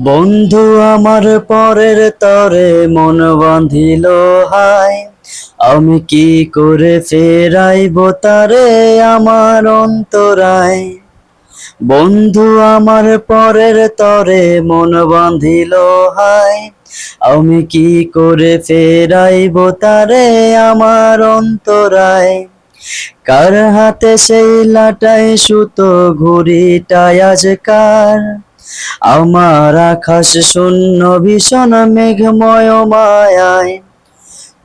বন্ধু আমার পরের তরে মন বাঁধিল হায়, আমি কি করে ফেরাইব তারে আমার অন্তরায়। বন্ধু আমার পরের তরে মন বাঁধিল হায়, আমি কি করে ফেরাইব তারে আমার অন্তরায়। কার হাতে সেই লাটাই সুতো ঘুড়িটাই আজ কার, আমার আকাশ শূন্য ভীষণ মেঘময় মায়ায়।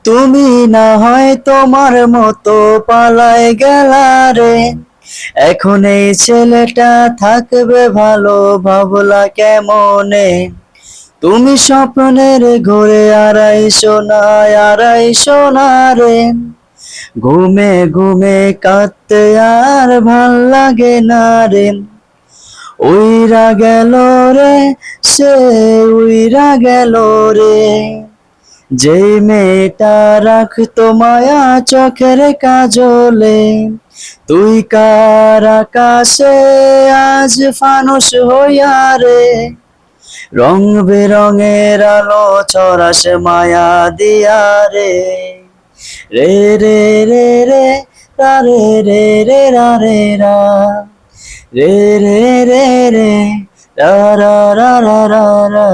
তুমি না হয় তোমার মতো পালায় গেলা রে, এখন এই ছেলেটা থাকবে ভালো ভাবলা কেমনে। তুমি স্বপ্নের ঘুরে আড়াইশো না রে, ঘুমে ঘুমে কাঁদতে আর ভাল লাগে না রে। উইরা গেল রে, সে উইরা গেল রে, যেই মেয়েটা রাখতো মায়া চোখের কাজলে। তুই কার আকাশে আজ ফানুস হইয়া রে, রং বেরঙের আলো ছড়াস মায়া দিয়া রে। রে রে রে রে রা রে রে রে রা রে রা, রে রে রে রে রা রা রা রা রা রা।